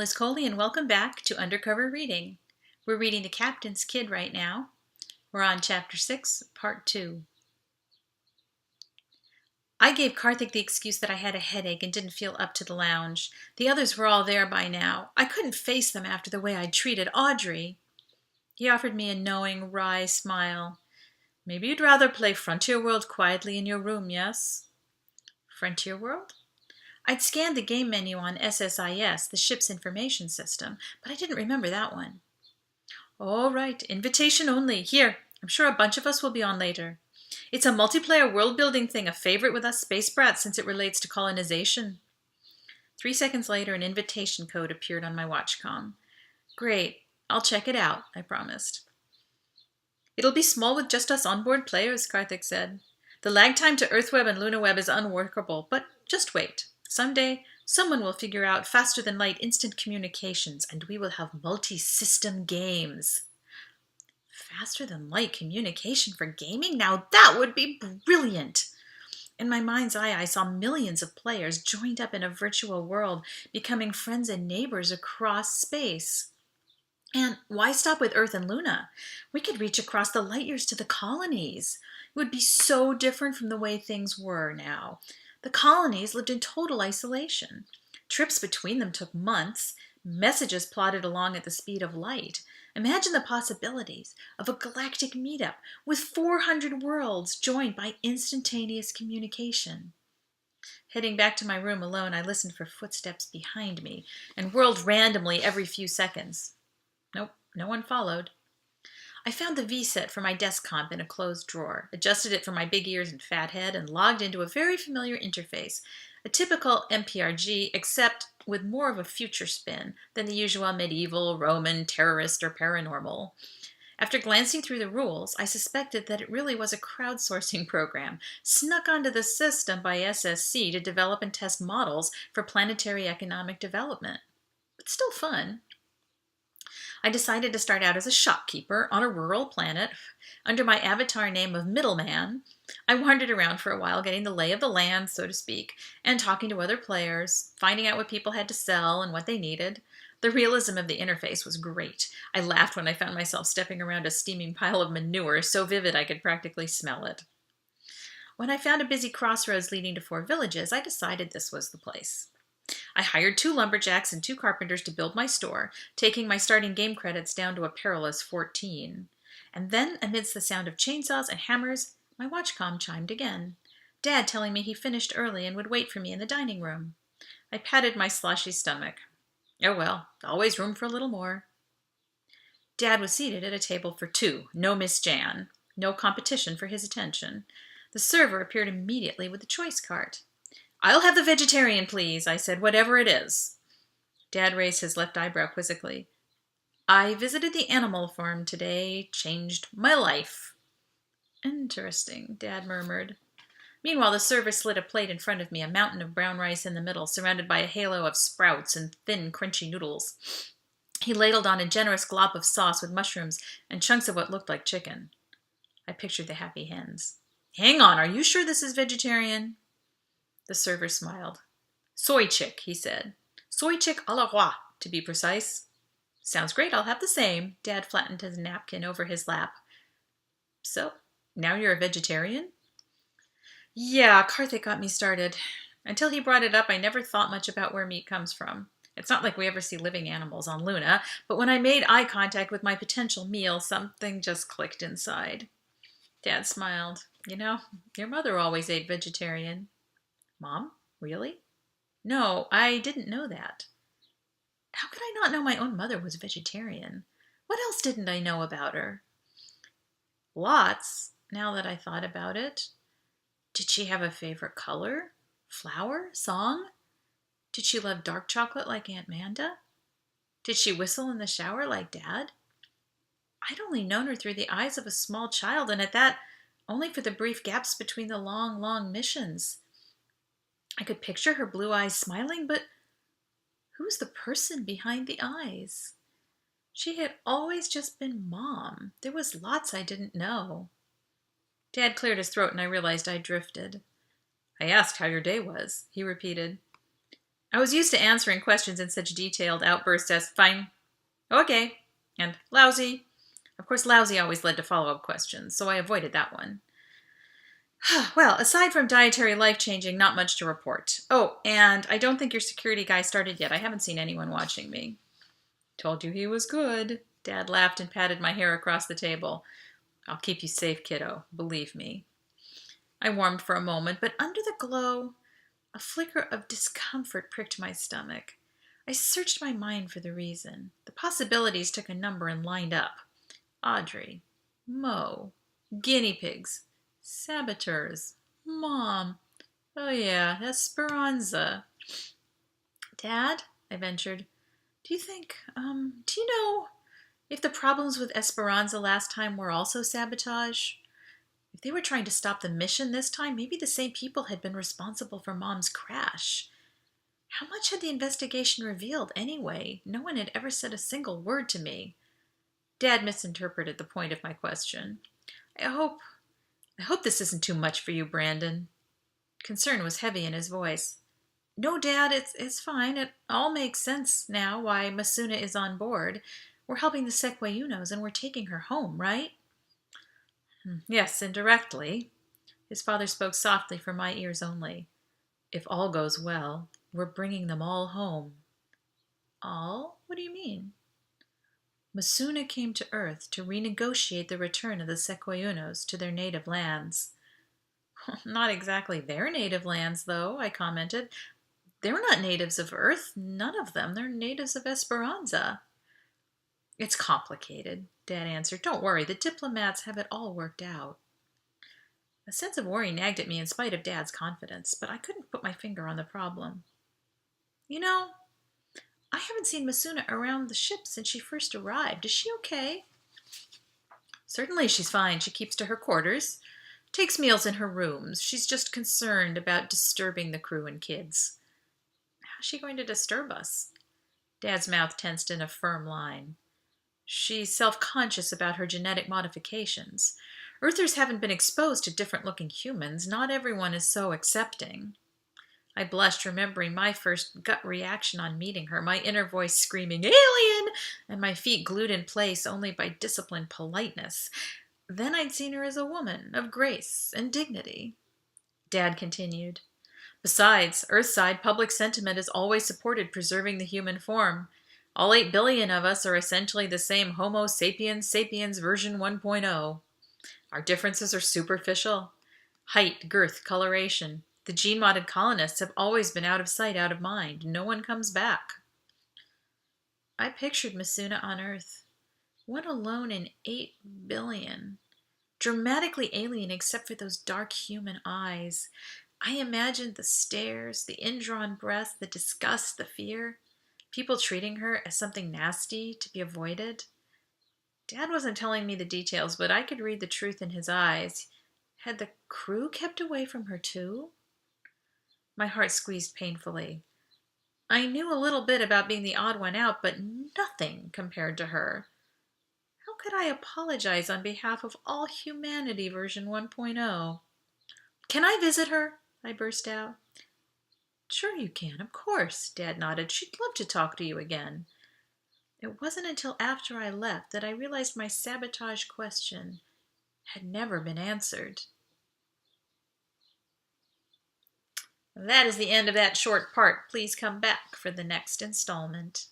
Liz Coley, and welcome back to Undercover Reading. We're reading The Captain's Kid right now. We're on Chapter 6, Part 2. I gave Karthik the excuse that I had a headache and didn't feel up to the lounge. The others were all there by now. I couldn't face them after the way I'd treated Audrey. He offered me a knowing, wry smile. Maybe you'd rather play Frontier World quietly in your room, yes? Frontier World? I'd scanned the game menu on SSIS, the ship's information system, but I didn't remember that one. All right, invitation only. Here, I'm sure a bunch of us will be on later. It's a multiplayer world-building thing, a favorite with us space brats since it relates to colonization. 3 seconds later, an invitation code appeared on my watchcom. Great, I'll check it out, I promised. It'll be small with just us onboard players, Karthik said. The lag time to EarthWeb and LunaWeb is unworkable, but just wait. Someday, someone will figure out faster-than-light instant communications, and we will have multi-system games. Faster-than-light communication for gaming? Now that would be brilliant! In my mind's eye, I saw millions of players joined up in a virtual world, becoming friends and neighbors across space. And why stop with Earth and Luna? We could reach across the light years to the colonies. It would be so different from the way things were now. The colonies lived in total isolation. Trips between them took months, messages plodded along at the speed of light. Imagine the possibilities of a galactic meetup with 400 worlds joined by instantaneous communication. Heading back to my room alone, I listened for footsteps behind me and whirled randomly every few seconds. Nope, no one followed. I found the V-set for my desk comp in a closed drawer, adjusted it for my big ears and fat head, and logged into a very familiar interface, a typical MPRG, except with more of a future spin than the usual medieval, Roman, terrorist, or paranormal. After glancing through the rules, I suspected that it really was a crowdsourcing program, snuck onto the system by SSC to develop and test models for planetary economic development. But still fun. I decided to start out as a shopkeeper on a rural planet. Under my avatar name of Middleman, I wandered around for a while getting the lay of the land, so to speak, and talking to other players, finding out what people had to sell and what they needed. The realism of the interface was great. I laughed when I found myself stepping around a steaming pile of manure, so vivid I could practically smell it. When I found a busy crossroads leading to 4 villages, I decided this was the place. I hired 2 lumberjacks and 2 carpenters to build my store, taking my starting game credits down to a perilous 14. And then, amidst the sound of chainsaws and hammers, my watchcom chimed again. Dad telling me he finished early and would wait for me in the dining room. I patted my sloshy stomach. Oh well, always room for a little more. Dad was seated at a table for 2, no Miss Jan. No competition for his attention. The server appeared immediately with the choice cart. I'll have the vegetarian, please, I said, whatever it is. Dad raised his left eyebrow quizzically. I visited the animal farm today, changed my life. Interesting, Dad murmured. Meanwhile, the server slid a plate in front of me, a mountain of brown rice in the middle, surrounded by a halo of sprouts and thin, crunchy noodles. He ladled on a generous glop of sauce with mushrooms and chunks of what looked like chicken. I pictured the happy hens. Hang on, are you sure this is vegetarian? The server smiled. Soy chick, he said. Soy chick à la roi, to be precise. Sounds great, I'll have the same. Dad flattened his napkin over his lap. So, now you're a vegetarian? Yeah, Karthik got me started. Until he brought it up, I never thought much about where meat comes from. It's not like we ever see living animals on Luna, but when I made eye contact with my potential meal, something just clicked inside. Dad smiled. You know, your mother always ate vegetarian. Mom? Really? No, I didn't know that. How could I not know my own mother was vegetarian? What else didn't I know about her? Lots, now that I thought about it. Did she have a favorite color? Flower? Song? Did she love dark chocolate like Aunt Manda? Did she whistle in the shower like Dad? I'd only known her through the eyes of a small child, and at that, only for the brief gaps between the long, long missions. I could picture her blue eyes smiling, but who's the person behind the eyes? She had always just been Mom. There was lots I didn't know. Dad cleared his throat and I realized I drifted. I asked how your day was, he repeated. I was used to answering questions in such detailed outbursts as fine, okay, and lousy. Of course, lousy always led to follow-up questions, so I avoided that one. Well, aside from dietary life-changing, not much to report. Oh, and I don't think your security guy started yet. I haven't seen anyone watching me. Told you he was good. Dad laughed and patted my hair across the table. I'll keep you safe, kiddo. Believe me. I warmed for a moment, but under the glow, a flicker of discomfort pricked my stomach. I searched my mind for the reason. The possibilities took a number and lined up. Audrey, Mo, guinea pigs, saboteurs, Mom. Oh yeah, Esperanza. Dad, I ventured, do you know if the problems with Esperanza last time were also sabotage? If they were trying to stop the mission this time, maybe the same people had been responsible for Mom's crash. How much had the investigation revealed anyway? No one had ever said a single word to me. Dad misinterpreted the point of my question. I hope this isn't too much for you, Brandon. Concern was heavy in his voice. No, Dad, it's fine. It all makes sense now why Masuna is on board. We're helping the Sequayunos and we're taking her home, right? Yes, indirectly. His father spoke softly for my ears only. If all goes well, we're bringing them all home. All? What do you mean? Masuna came to Earth to renegotiate the return of the Sequayunos to their native lands. Not exactly their native lands, though, I commented. They're not natives of Earth, none of them. They're natives of Esperanza. It's complicated, Dad answered. Don't worry, the diplomats have it all worked out. A sense of worry nagged at me in spite of Dad's confidence, but I couldn't put my finger on the problem. You know, I haven't seen Masuna around the ship since she first arrived. Is she okay? Certainly she's fine. She keeps to her quarters, takes meals in her rooms. She's just concerned about disturbing the crew and kids. How's she going to disturb us? Dad's mouth tensed in a firm line. She's self-conscious about her genetic modifications. Earthers haven't been exposed to different-looking humans. Not everyone is so accepting. I blushed, remembering my first gut reaction on meeting her, my inner voice screaming, "Alien!" and my feet glued in place only by disciplined politeness. Then I'd seen her as a woman of grace and dignity. Dad continued. Besides, Earthside public sentiment has always supported preserving the human form. All 8 billion of us are essentially the same Homo sapiens sapiens version 1.0. Our differences are superficial. Height, girth, coloration. The gene-modded colonists have always been out of sight, out of mind. No one comes back. I pictured Masuna on Earth. One alone in 8 billion. Dramatically alien except for those dark human eyes. I imagined the stares, the indrawn breath, the disgust, the fear. People treating her as something nasty to be avoided. Dad wasn't telling me the details, but I could read the truth in his eyes. Had the crew kept away from her too? My heart squeezed painfully. I knew a little bit about being the odd one out, but nothing compared to her. How could I apologize on behalf of all humanity version 1.0? Can I visit her? I burst out. Sure you can, of course, Dad nodded. She'd love to talk to you again. It wasn't until after I left that I realized my sabotage question had never been answered. That is the end of that short part. Please come back for the next installment.